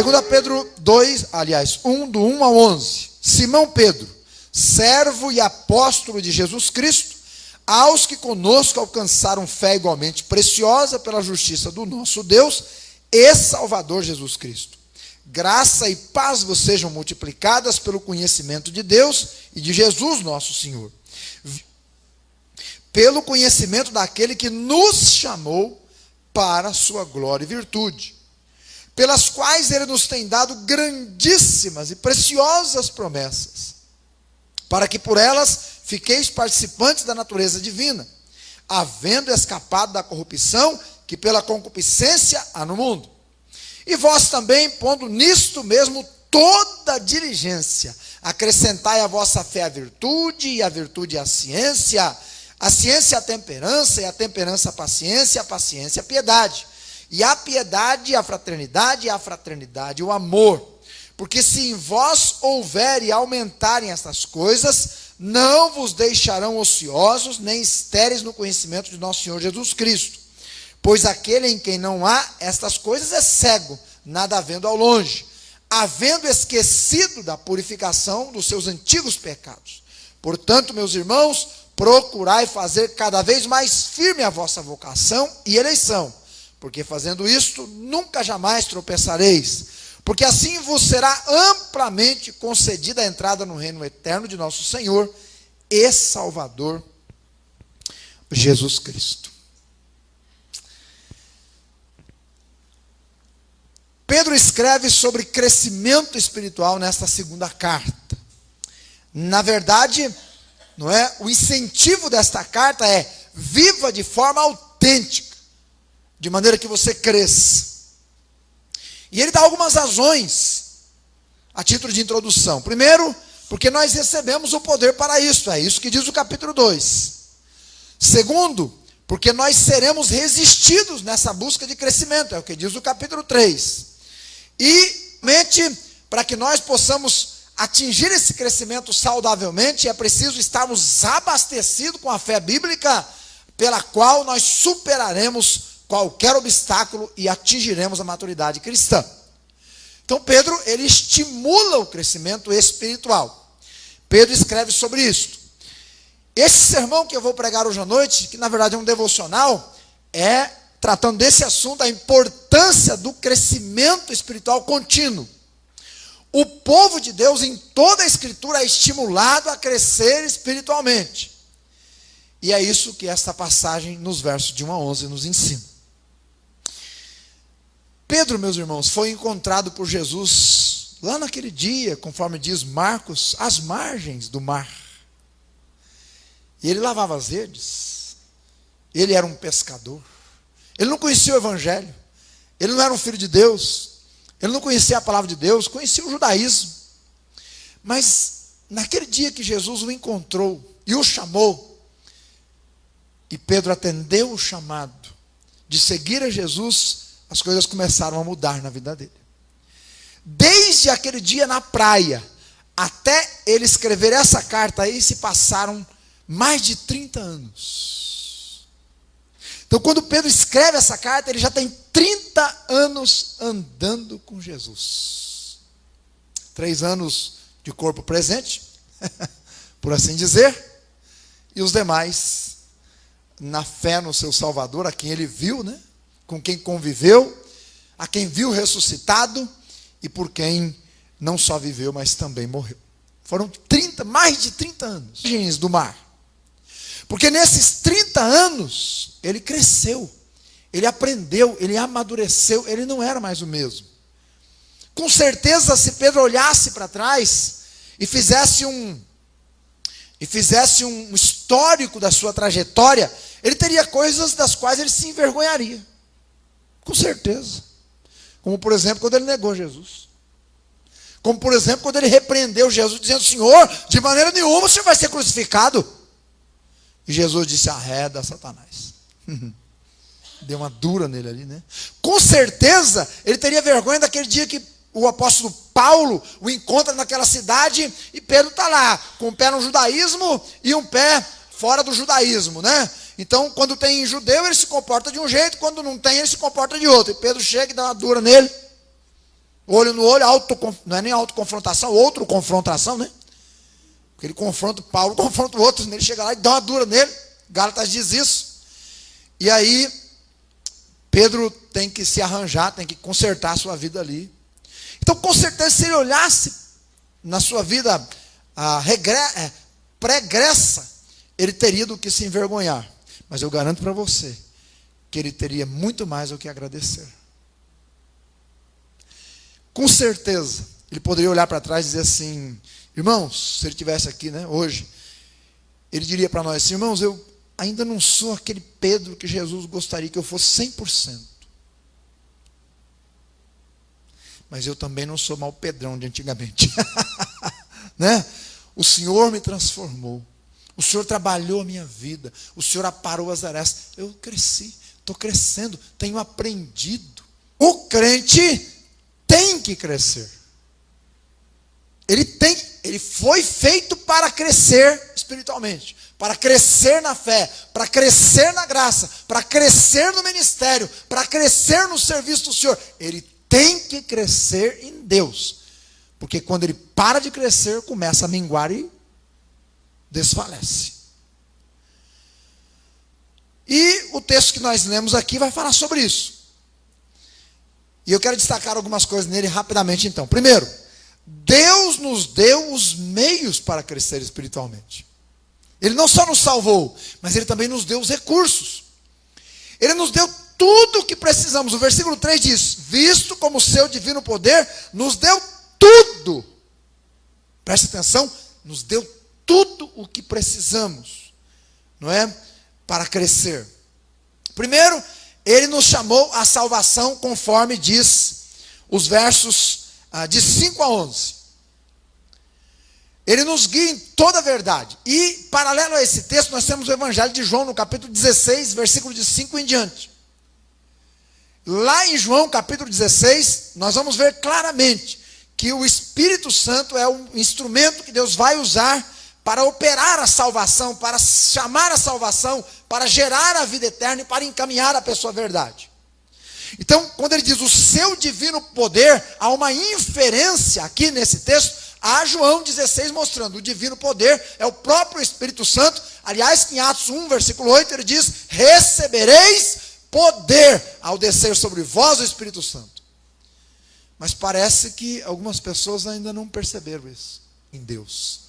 2 Pedro 2, aliás, 1, do 1 ao 11. Simão Pedro, servo e apóstolo de Jesus Cristo, aos que conosco alcançaram fé igualmente preciosa pela justiça do nosso Deus e Salvador Jesus Cristo. Graça e paz vos sejam multiplicadas pelo conhecimento de Deus e de Jesus nosso Senhor. Pelo conhecimento daquele que nos chamou para a sua glória e virtude, pelas quais ele nos tem dado grandíssimas e preciosas promessas, para que por elas fiqueis participantes da natureza divina, havendo escapado da corrupção que pela concupiscência há no mundo. E vós também, pondo nisto mesmo toda diligência, acrescentai à vossa fé a virtude, e a virtude a ciência a temperança, e a temperança a paciência a piedade, e a piedade a fraternidade, e a fraternidade o amor. Porque se em vós houver e aumentarem estas coisas, não vos deixarão ociosos, nem estéreis no conhecimento de nosso Senhor Jesus Cristo. Pois aquele em quem não há estas coisas é cego, nada havendo ao longe, havendo esquecido da purificação dos seus antigos pecados. Portanto, meus irmãos, procurai fazer cada vez mais firme a vossa vocação e eleição, porque fazendo isto, nunca jamais tropeçareis, porque assim vos será amplamente concedida a entrada no reino eterno de nosso Senhor e Salvador Jesus Cristo. Pedro escreve sobre crescimento espiritual nesta segunda carta. Na verdade, não é? O incentivo desta carta é: viva de forma autêntica, de maneira que você cresça. E ele dá algumas razões a título de introdução. Primeiro, porque nós recebemos o poder para isso, é isso que diz o capítulo 2. Segundo, porque nós seremos resistidos nessa busca de crescimento, é o que diz o capítulo 3. E, para que nós possamos atingir esse crescimento saudavelmente, é preciso estarmos abastecidos com a fé bíblica, pela qual nós superaremos qualquer obstáculo e atingiremos a maturidade cristã. Então Pedro, ele estimula o crescimento espiritual. Pedro escreve sobre isso. Esse sermão que eu vou pregar hoje à noite, que na verdade é um devocional, é tratando desse assunto, a importância do crescimento espiritual contínuo. O povo de Deus em toda a Escritura é estimulado a crescer espiritualmente. E é isso que esta passagem nos versos de 1 a 11 nos ensina. Pedro, meus irmãos, foi encontrado por Jesus lá naquele dia, conforme diz Marcos, às margens do mar. E ele lavava as redes. Ele era um pescador. Ele não conhecia o Evangelho. Ele não era um filho de Deus. Ele não conhecia a palavra de Deus, conhecia o judaísmo. Mas naquele dia que Jesus o encontrou e o chamou, e Pedro atendeu o chamado de seguir a Jesus, as coisas começaram a mudar na vida dele. Desde aquele dia na praia, até ele escrever essa carta aí, se passaram mais de 30 anos. Então, quando Pedro escreve essa carta, ele já tem 30 anos andando com Jesus. 3 anos de corpo presente, por assim dizer, e os demais na fé no seu Salvador, a quem ele viu, né? Com quem conviveu, a quem viu ressuscitado e por quem não só viveu, mas também morreu. Foram mais de 30 anos do mar. Porque nesses 30 anos, ele cresceu, ele aprendeu, ele amadureceu, ele não era mais o mesmo. Com certeza, se Pedro olhasse para trás e fizesse um histórico da sua trajetória, ele teria coisas das quais ele se envergonharia. Com certeza. Como, por exemplo, quando ele negou Jesus. Como, por exemplo, quando ele repreendeu Jesus, dizendo: Senhor, de maneira nenhuma o Senhor vai ser crucificado. E Jesus disse: arreda, Satanás. Deu uma dura nele ali, né? Com certeza, ele teria vergonha daquele dia que o apóstolo Paulo o encontra naquela cidade e Pedro está lá, com um pé no judaísmo e um pé fora do judaísmo, né? Então, quando tem judeu, ele se comporta de um jeito, quando não tem, ele se comporta de outro. E Pedro chega e dá uma dura nele. Olho no olho, não é nem autoconfrontação, outra confrontação, né? Porque ele confronta Paulo, confronta o outro, ele chega lá e dá uma dura nele. Gálatas diz isso. E aí, Pedro tem que se arranjar, tem que consertar a sua vida ali. Então, com certeza, se ele olhasse na sua vida pregressa, ele teria do que se envergonhar. Mas eu garanto para você que ele teria muito mais do que agradecer. Com certeza, ele poderia olhar para trás e dizer assim, irmãos, se ele estivesse aqui, né, hoje, ele diria para nós assim, irmãos, eu ainda não sou aquele Pedro que Jesus gostaria que eu fosse 100%. Mas eu também não sou mal Pedrão de antigamente. Né? O Senhor me transformou. O Senhor trabalhou a minha vida. O Senhor aparou as arestas. Eu cresci, estou crescendo, tenho aprendido. O crente tem que crescer. Ele foi feito para crescer espiritualmente, para crescer na fé, para crescer na graça, para crescer no ministério, para crescer no serviço do Senhor. Ele tem que crescer em Deus, porque quando ele para de crescer, começa a minguar e desfalece. E o texto que nós lemos aqui vai falar sobre isso. E eu quero destacar algumas coisas nele rapidamente então. Primeiro, Deus nos deu os meios para crescer espiritualmente. Ele não só nos salvou, mas Ele também nos deu os recursos. Ele nos deu tudo o que precisamos. O versículo 3 diz, visto como o seu divino poder nos deu tudo. Preste atenção, nos deu tudo o que precisamos, não é? Para crescer. Primeiro, Ele nos chamou à salvação, conforme diz os versos de 5 a 11. Ele nos guia em toda a verdade. E, paralelo a esse texto, nós temos o Evangelho de João, no capítulo 16, versículo de 5 em diante. Lá em João, capítulo 16, nós vamos ver claramente que o Espírito Santo é um instrumento que Deus vai usar para operar a salvação, para chamar a salvação, para gerar a vida eterna e para encaminhar a pessoa à verdade. Então, quando ele diz o seu divino poder, há uma inferência aqui nesse texto a João 16 mostrando o divino poder é o próprio Espírito Santo. Aliás, em Atos 1, versículo 8, ele diz, recebereis poder ao descer sobre vós o Espírito Santo. Mas parece que algumas pessoas ainda não perceberam isso em Deus.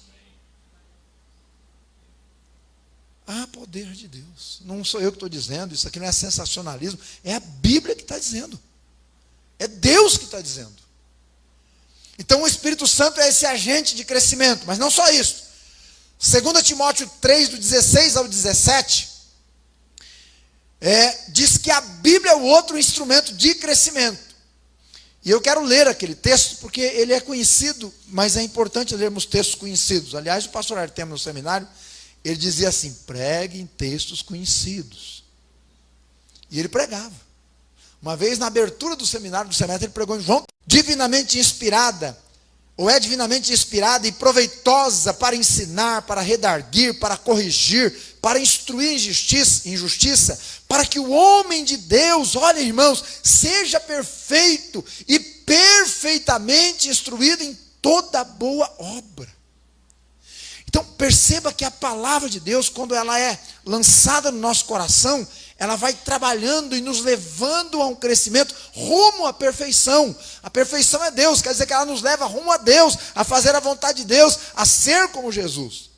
Poder de Deus. Não sou eu que estou dizendo, isso aqui não é sensacionalismo, é a Bíblia que está dizendo. É Deus que está dizendo. Então o Espírito Santo é esse agente de crescimento, mas não só isso. 2 Timóteo 3, do 16 ao 17, diz que a Bíblia é o outro instrumento de crescimento. E eu quero ler aquele texto, porque ele é conhecido, mas é importante lermos textos conhecidos. Aliás, o pastor Artemio no seminário, ele dizia assim, pregue em textos conhecidos. E ele pregava. Uma vez na abertura do seminário, ele pregou em João, divinamente inspirada, ou é divinamente inspirada e proveitosa para ensinar, para redarguir, para corrigir, para instruir em justiça, para que o homem de Deus, olha irmãos, seja perfeito e perfeitamente instruído em toda boa obra. Então perceba que a palavra de Deus, quando ela é lançada no nosso coração, ela vai trabalhando e nos levando a um crescimento rumo à perfeição. A perfeição é Deus, quer dizer que ela nos leva rumo a Deus, a fazer a vontade de Deus, a ser como Jesus.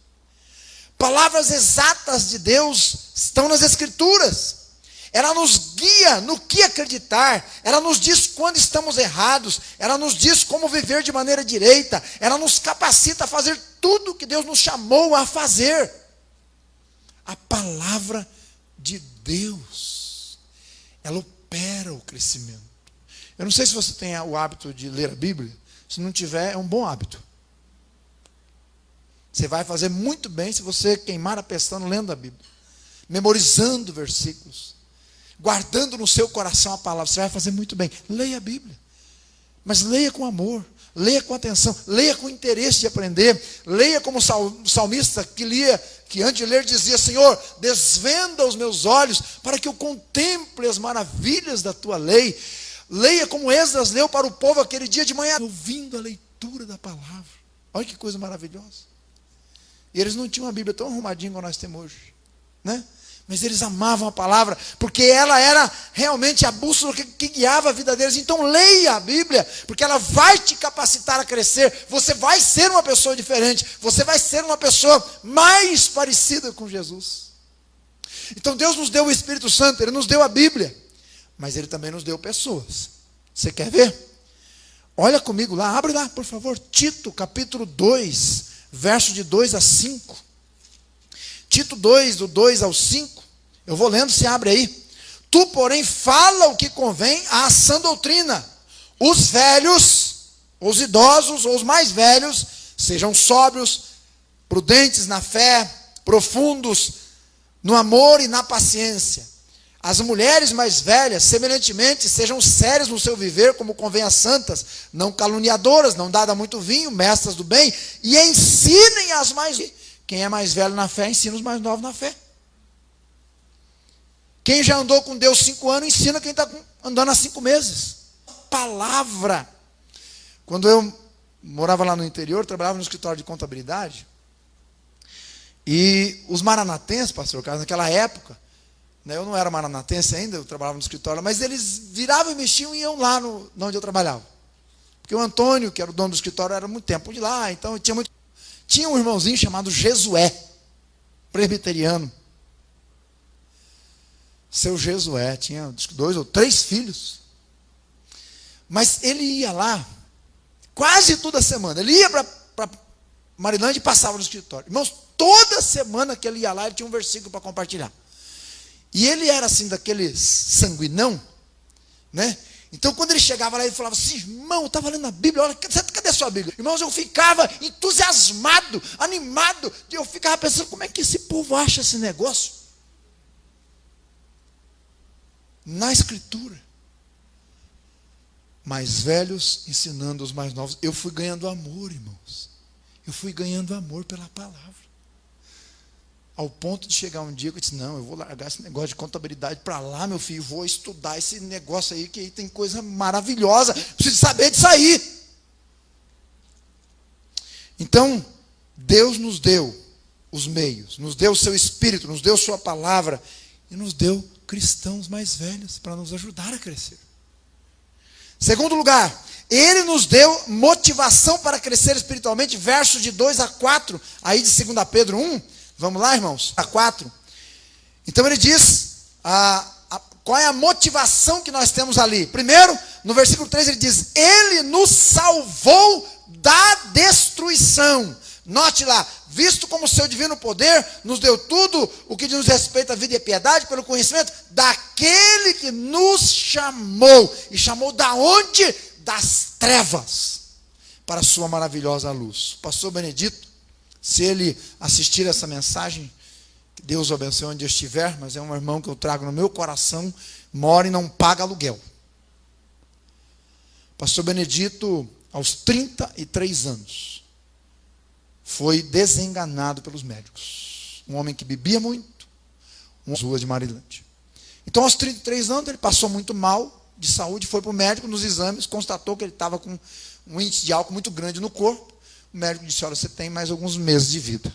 Palavras exatas de Deus estão nas Escrituras. Ela nos guia no que acreditar, ela nos diz quando estamos errados, ela nos diz como viver de maneira direita, ela nos capacita a fazer tudo o que Deus nos chamou a fazer. A palavra de Deus, ela opera o crescimento. Eu não sei se você tem o hábito de ler a Bíblia, se não tiver, é um bom hábito. Você vai fazer muito bem se você queimar a pestana lendo a Bíblia, memorizando versículos, guardando no seu coração a palavra. Você vai fazer muito bem. Leia a Bíblia, mas leia com amor, leia com atenção, leia com interesse de aprender, leia como o salmista que antes de ler dizia, Senhor, desvenda os meus olhos para que eu contemple as maravilhas da tua lei. Leia como Esdras leu para o povo aquele dia de manhã, ouvindo a leitura da palavra. Olha que coisa maravilhosa. E eles não tinham uma Bíblia tão arrumadinha como nós temos hoje, né? Mas eles amavam a palavra, porque ela era realmente a bússola que guiava a vida deles. Então leia a Bíblia, porque ela vai te capacitar a crescer. Você vai ser uma pessoa diferente. Você vai ser uma pessoa mais parecida com Jesus. Então Deus nos deu o Espírito Santo, Ele nos deu a Bíblia, mas Ele também nos deu pessoas. Você quer ver? Olha comigo lá, abre lá, por favor. Tito, capítulo 2, verso de 2 a 5. Tito 2, do 2 ao 5. Eu vou lendo, se abre aí. Tu, porém, fala o que convém à sã doutrina. Os velhos, os idosos, ou os mais velhos, sejam sóbrios, prudentes na fé, profundos no amor e na paciência. As mulheres mais velhas, semelhantemente, sejam sérias no seu viver, como convém às santas, não caluniadoras, não dadas a muito vinho, mestras do bem, e ensinem as mais... Quem é mais velho na fé, ensina os mais novos na fé. Quem já andou com Deus 5 anos, ensina quem está andando há 5 meses. Palavra. Quando eu morava lá no interior, trabalhava no escritório de contabilidade, e os maranatenses, pastor Carlos, naquela época, né, eu não era maranatense ainda, eu trabalhava no escritório, mas eles viravam e mexiam e iam lá onde eu trabalhava. Porque o Antônio, que era o dono do escritório, era muito tempo de lá, então tinha um irmãozinho chamado Jesué, presbiteriano. Seu Jesué tinha 2 ou 3 filhos. Mas ele ia lá quase toda semana. Ele ia para Marilândia e passava no escritório. Irmãos, toda semana que ele ia lá, ele tinha um versículo para compartilhar. E ele era assim, daquele sanguinão, né? Então, quando ele chegava lá, ele falava assim: irmão, eu estava lendo a Bíblia, olha, cadê a sua Bíblia? Irmãos, eu ficava entusiasmado, animado. Eu ficava pensando, como é que esse povo acha esse negócio? Na Escritura. Mais velhos ensinando os mais novos. Eu fui ganhando amor, irmãos. Eu fui ganhando amor pela palavra. Ao ponto de chegar um dia que eu disse: não, eu vou largar esse negócio de contabilidade para lá, meu filho, vou estudar esse negócio aí, que aí tem coisa maravilhosa, preciso saber disso aí. Então, Deus nos deu os meios, nos deu o seu Espírito, nos deu sua palavra, e nos deu cristãos mais velhos para nos ajudar a crescer. Segundo lugar, Ele nos deu motivação para crescer espiritualmente, versos de 2 a 4, aí de 2 Pedro 1, vamos lá, irmãos? A 4. Então ele diz, qual é a motivação que nós temos ali? Primeiro, no versículo 3 ele diz: Ele nos salvou da destruição. Note lá, visto como seu divino poder nos deu tudo o que nos respeita à vida e à piedade, pelo conhecimento daquele que nos chamou. E chamou da onde? Das trevas, para a sua maravilhosa luz. O pastor Benedito, se ele assistir essa mensagem, que Deus o abençoe onde estiver, mas é um irmão que eu trago no meu coração, mora e não paga aluguel. Pastor Benedito, aos 33 anos, foi desenganado pelos médicos. Um homem que bebia muito, nas ruas de Marilândia. Então, aos 33 anos, ele passou muito mal de saúde, foi para o médico, nos exames, constatou que ele estava com um índice de álcool muito grande no corpo. O médico disse: olha, você tem mais alguns meses de vida.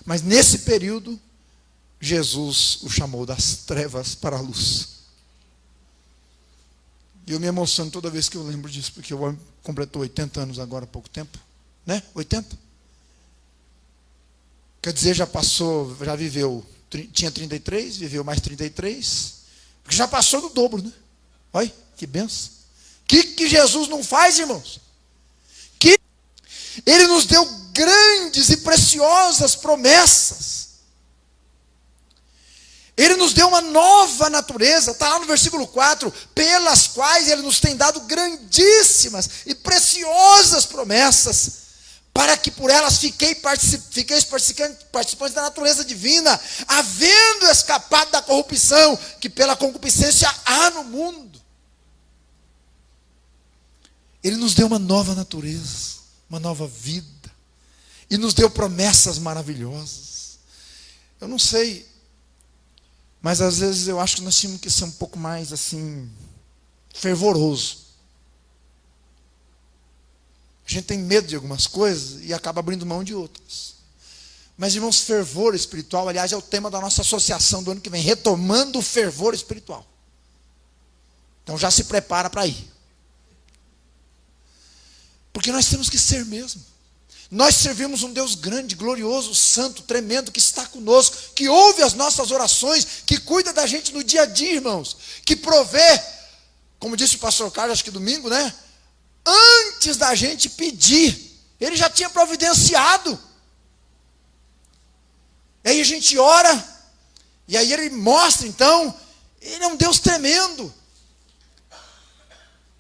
Mas nesse período, Jesus o chamou das trevas para a luz. E eu me emociono toda vez que eu lembro disso, porque o homem completou 80 anos agora há pouco tempo. Né? 80? Quer dizer, já passou, já viveu, tinha 33, viveu mais 33, porque já passou do dobro, né? Olha, que benção. Que Jesus não faz, irmãos? Ele nos deu grandes e preciosas promessas. Ele nos deu uma nova natureza, está lá no versículo 4, pelas quais Ele nos tem dado grandíssimas e preciosas promessas, para que por elas fiqueis participantes da natureza divina, havendo escapado da corrupção que pela concupiscência há no mundo. Ele nos deu uma nova natureza, uma nova vida, e nos deu promessas maravilhosas. Eu não sei, mas às vezes eu acho que nós tínhamos que ser um pouco mais assim, fervoroso. A gente tem medo de algumas coisas e acaba abrindo mão de outras. Mas, irmãos, fervor espiritual, aliás, é o tema da nossa associação do ano que vem, retomando o fervor espiritual. Então já se prepara para ir. Porque nós temos que ser mesmo. Nós servimos um Deus grande, glorioso, santo, tremendo, que está conosco, que ouve as nossas orações, que cuida da gente no dia a dia, irmãos, que provê, como disse o pastor Carlos, acho que domingo, né? Antes da gente pedir, ele já tinha providenciado. E aí a gente ora, e aí ele mostra, então, ele é um Deus tremendo.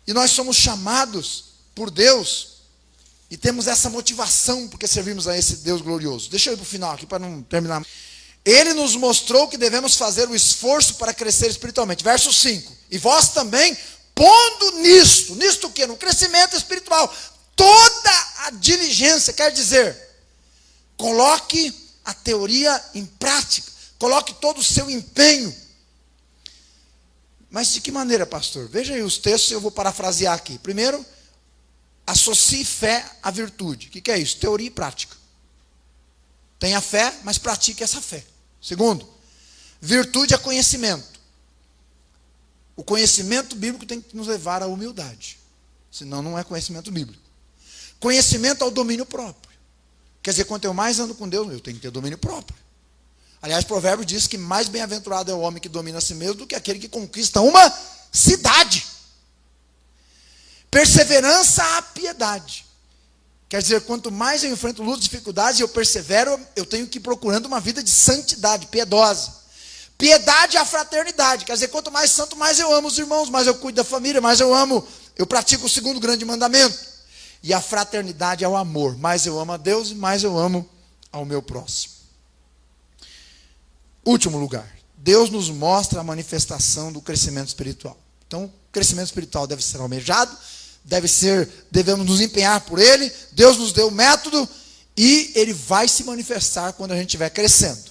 E nós somos chamados por Deus, e temos essa motivação, porque servimos a esse Deus glorioso. Deixa eu ir para o final aqui, para não terminar. Ele nos mostrou que devemos fazer o esforço para crescer espiritualmente. Verso 5. E vós também, pondo nisto o quê? No crescimento espiritual, toda a diligência, quer dizer, coloque a teoria em prática, coloque todo o seu empenho. Mas de que maneira, pastor? Veja aí os textos, eu vou parafrasear aqui. Primeiro, associe fé à virtude. O que é isso? Teoria e prática. Tenha fé, mas pratique essa fé. Segundo, virtude é conhecimento. O conhecimento bíblico tem que nos levar à humildade. Senão não é conhecimento bíblico. Conhecimento ao domínio próprio. Quer dizer, quanto eu mais ando com Deus, eu tenho que ter domínio próprio. Aliás, o provérbio diz que mais bem-aventurado é o homem que domina a si mesmo do que aquele que conquista uma cidade. Perseverança à piedade. Quer dizer, quanto mais eu enfrento lutas, dificuldades, e eu persevero, eu tenho que ir procurando uma vida de santidade, piedosa. Piedade à fraternidade. Quer dizer, quanto mais santo, mais eu amo os irmãos, mais eu cuido da família, mais eu amo, eu pratico o segundo grande mandamento. E a fraternidade é o amor. Mais eu amo a Deus e mais eu amo ao meu próximo. Último lugar. Deus nos mostra a manifestação do crescimento espiritual. Então, o crescimento espiritual deve ser almejado, devemos nos empenhar por ele. Deus nos deu o método e ele vai se manifestar quando a gente estiver crescendo.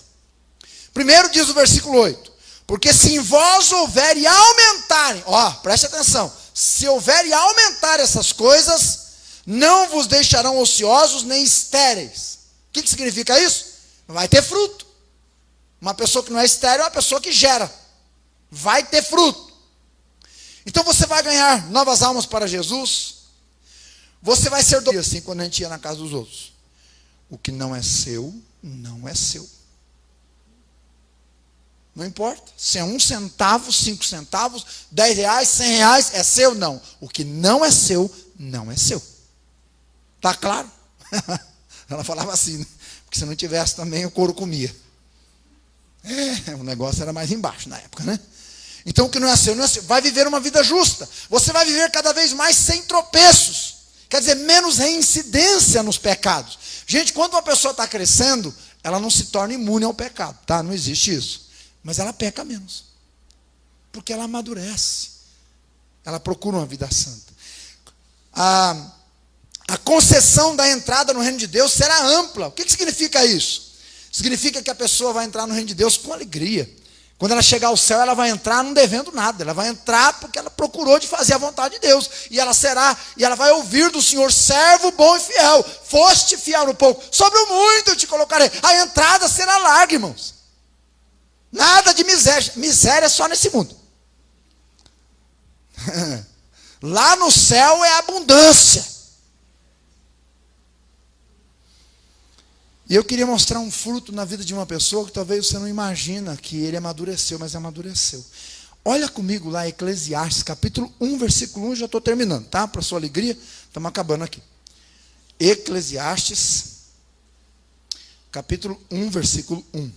Primeiro diz o versículo 8: porque se em vós houver e aumentarem, preste atenção, se houver e aumentar essas coisas, não vos deixarão ociosos nem estéreis. O que significa isso? Não vai ter fruto. Uma pessoa que não é estéril é uma pessoa que gera. Vai ter fruto. Então você vai ganhar novas almas para Jesus. Você vai ser assim quando a gente ia na casa dos outros. O que não é seu, não é seu. Não importa. Se é 1 centavo, 5 centavos, 10 reais, 100 reais, é seu? Não. O que não é seu, não é seu. Está claro? Ela falava assim, né? Porque se não tivesse também o couro comia. O negócio era mais embaixo na época, né? Então o que não é seu, não é seu. Vai viver uma vida justa. Você vai viver cada vez mais sem tropeços. Quer dizer, menos reincidência nos pecados. Gente, quando uma pessoa está crescendo, ela não se torna imune ao pecado, tá? Não existe isso. Mas ela peca menos. Porque ela amadurece. Ela procura uma vida santa. A concessão da entrada no reino de Deus será ampla. O que significa isso? Significa que a pessoa vai entrar no reino de Deus com alegria. Quando ela chegar ao céu, ela vai entrar não devendo nada. Ela vai entrar porque ela procurou de fazer a vontade de Deus. E ela vai ouvir do Senhor, servo bom e fiel. Foste fiel no pouco, sobre o muito eu te colocarei. A entrada será larga, irmãos. Nada de miséria. Miséria é só nesse mundo. Lá no céu é abundância. E eu queria mostrar um fruto na vida de uma pessoa que talvez você não imagina que ele amadureceu, mas amadureceu. Olha comigo lá, Eclesiastes, capítulo 1, versículo 1, já estou terminando, tá? Para sua alegria, estamos acabando aqui. Eclesiastes, capítulo 1, versículo 1. O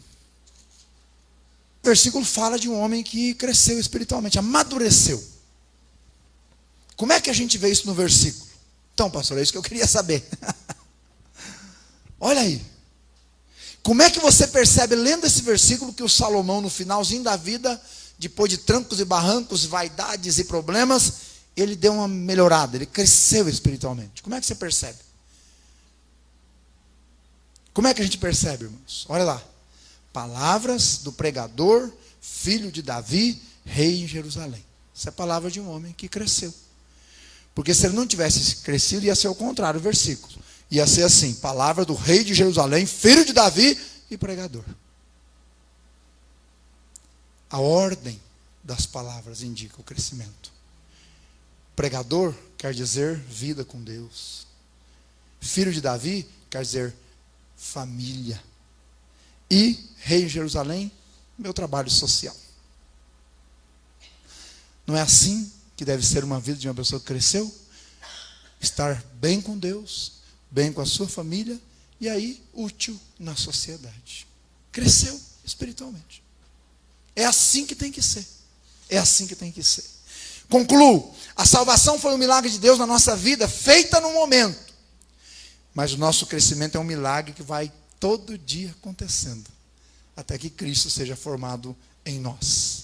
versículo fala de um homem que cresceu espiritualmente, amadureceu. Como é que a gente vê isso no versículo? Então, pastor, é isso que eu queria saber. Olha aí. Como é que você percebe, lendo esse versículo, que o Salomão, no finalzinho da vida, depois de trancos e barrancos, vaidades e problemas, ele deu uma melhorada, ele cresceu espiritualmente. Como é que você percebe? Como é que a gente percebe, irmãos? Olha lá. Palavras do pregador, filho de Davi, rei em Jerusalém. Essa é a palavra de um homem que cresceu. Porque se ele não tivesse crescido, ia ser o contrário o versículo. Ia ser assim, palavra do rei de Jerusalém, filho de Davi e pregador. A ordem das palavras indica o crescimento. Pregador quer dizer vida com Deus. Filho de Davi quer dizer família. E rei de Jerusalém, meu trabalho social. Não é assim que deve ser uma vida de uma pessoa que cresceu? Estar bem com Deus, bem com a sua família, e aí útil na sociedade. Cresceu espiritualmente. É assim que tem que ser. É assim que tem que ser. Concluo. A salvação foi um milagre de Deus na nossa vida, feita no momento. Mas o nosso crescimento é um milagre que vai todo dia acontecendo, até que Cristo seja formado em nós.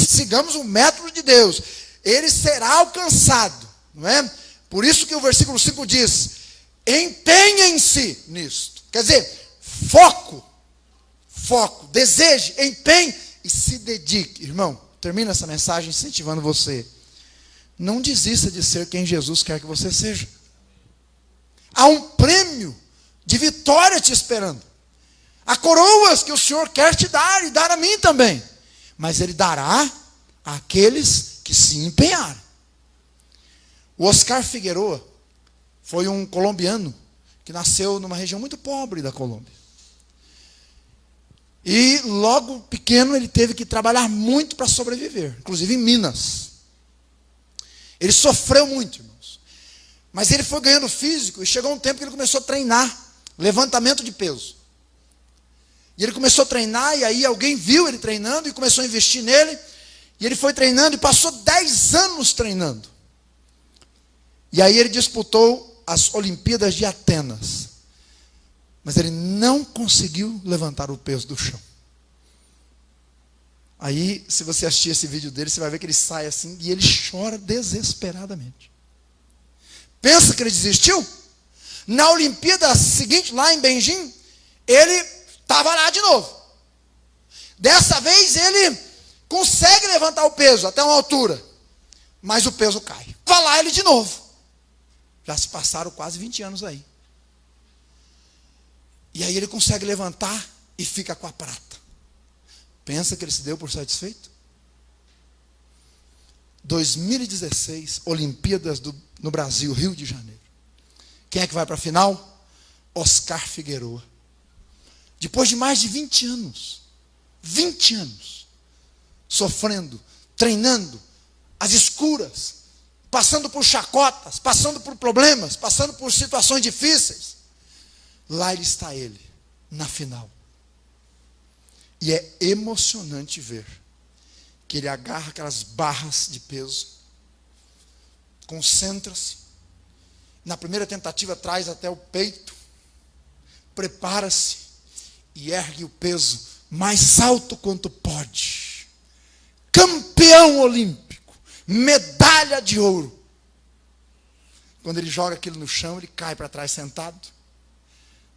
Sigamos o método de Deus, ele será alcançado, não é? Por isso que o versículo 5 diz: empenhem-se nisto. Quer dizer, foco, deseje, empenhe e se dedique. Irmão, termina essa mensagem incentivando você. Não desista de ser quem Jesus quer que você seja. Há um prêmio de vitória te esperando. Há coroas que o Senhor quer te dar e dar a mim também. Mas Ele dará àqueles que se empenharem. O Oscar Figueroa foi um colombiano que nasceu numa região muito pobre da Colômbia. E logo pequeno ele teve que trabalhar muito para sobreviver, inclusive em Minas. Ele sofreu muito, irmãos. Mas ele foi ganhando físico e chegou um tempo que ele começou a treinar levantamento de peso. E ele começou a treinar, e aí alguém viu ele treinando e começou a investir nele. E ele foi treinando e passou 10 anos treinando. E aí ele disputou as Olimpíadas de Atenas. Mas ele não conseguiu levantar o peso do chão. Aí, se você assistir esse vídeo dele, você vai ver que ele sai assim e ele chora desesperadamente. Pensa que ele desistiu? Na Olimpíada seguinte, lá em Beijing, ele estava lá de novo. Dessa vez ele consegue levantar o peso até uma altura, mas o peso cai. Vai lá ele de novo. Já se passaram quase 20 anos aí. E aí ele consegue levantar e fica com a prata. Pensa que ele se deu por satisfeito? 2016, Olimpíadas no Brasil, Rio de Janeiro. Quem é que vai para a final? Oscar Figueroa. Depois de mais de 20 anos, sofrendo, treinando, às escuras, passando por chacotas, passando por problemas, passando por situações difíceis, lá está ele, na final. E é emocionante ver que ele agarra aquelas barras de peso, concentra-se, na primeira tentativa traz até o peito, prepara-se e ergue o peso mais alto quanto pode. Campeão olímpico, medalha de ouro. Quando ele joga aquilo no chão, ele cai para trás sentado,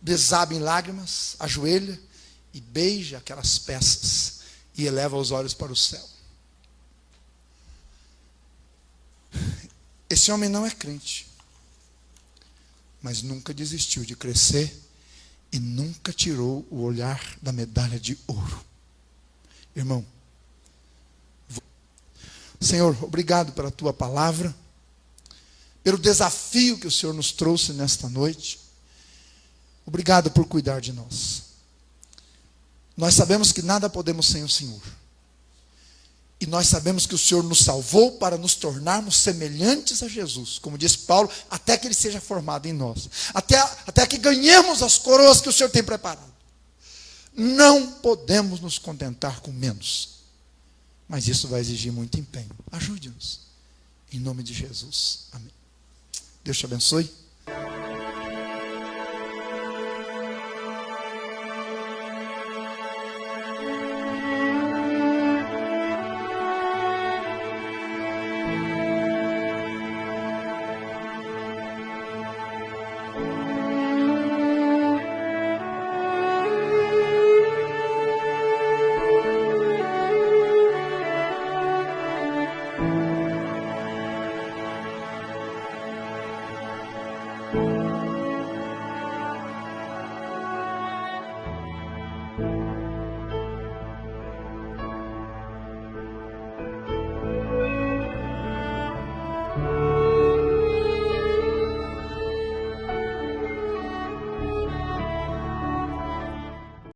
desaba em lágrimas, ajoelha e beija aquelas peças e eleva os olhos para o céu. Esse homem não é crente, mas nunca desistiu de crescer e nunca tirou o olhar da medalha de ouro. Irmão, Senhor, obrigado pela tua palavra, pelo desafio que o Senhor nos trouxe nesta noite. Obrigado por cuidar de nós. Nós sabemos que nada podemos sem o Senhor. E nós sabemos que o Senhor nos salvou para nos tornarmos semelhantes a Jesus. Como diz Paulo, até que Ele seja formado em nós. Até que ganhemos as coroas que o Senhor tem preparado. Não podemos nos contentar com menos. Mas isso vai exigir muito empenho. Ajude-nos. Em nome de Jesus. Amém. Deus te abençoe.